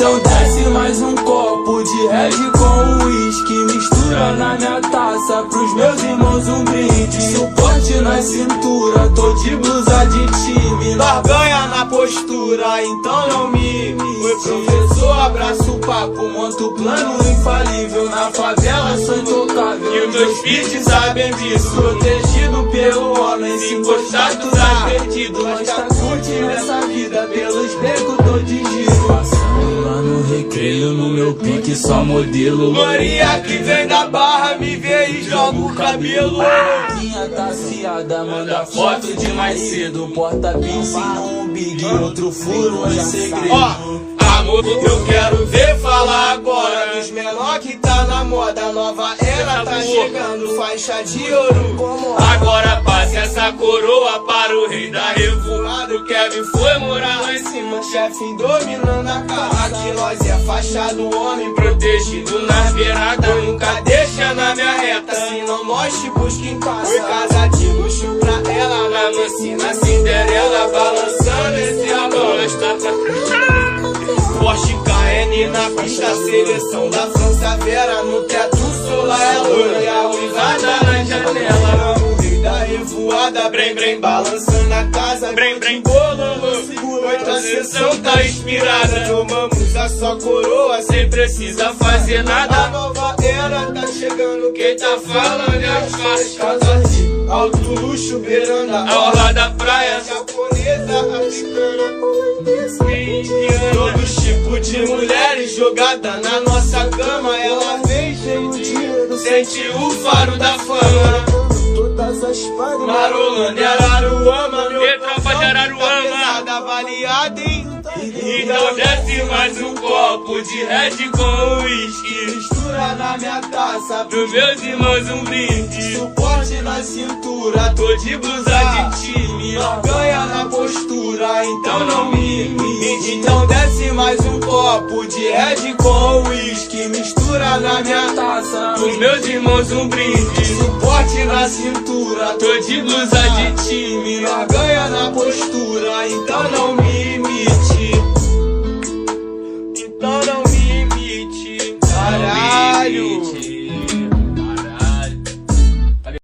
Então desce mais um copo de Red com uísque, mistura na minha taça, pros meus irmãos um brinde. Suporte na cintura, tô de blusa de time, nós ganha na postura, então não mime. Oi professor, abraço o papo, monta o plano infalível, na favela sou intocável. E os meus filhos sabem disso, protegido pelo homem, se encostar tu tá perdido. Nós tá curtindo essa vida, pelos becos tô de giro. Passando lá no recreio, no meu pique só modelo. Maria que vem da barra, me vê e joga o cabelo. Minha taciada, manda foto de mais cedo. Porta piercing, um big, outro furo em segredo. Amor, eu quero ver falar agora dos menor que tá na moda. Nova era tá chegando, faixa de ouro. Agora passe essa coroa para o rei da revoada. O Kevin foi morar lá em cima, chefe dominando a casa. Aqui nós é faixa do homem, protegido nas beiradas. Nunca deixa na minha reta, se não nós te busca em casa. Foi casa de luxo pra ela, na mancina Cinderela, balançando esse amor. Porsche KN na pista, seleção da França Vera. No teto solar é loura e a ruivada na janela. O rei da revoada, brem brem, balançando a casa. Brem brem, bolando, outra sessão tá inspirada. Tomamos a sua coroa, sem precisa fazer nada. A nova era tá chegando, quem tá falando é as faixas de alto luxo, beirando a orla da praia. Japonesa, africana, todos tipos de mulheres jogada na nossa cama. Ela vem cheio de dinheiro, sente o faro da fama. Todas as fadas Marolândia, Araruama, meu tropa de Araruama, tá avaliada em. Então desce mais um copo de Red com uísque, mistura na minha taça, pros meus irmãos um brinde. Suporte na cintura, tô de blusa de time, nós ganha na postura, então não mime. Então desce mais um copo de Red com uísque, mistura na minha taça, pros meus irmãos um brinde. Suporte na cintura, tô de blusa de time, nós ganha na postura, então não me imite. Então não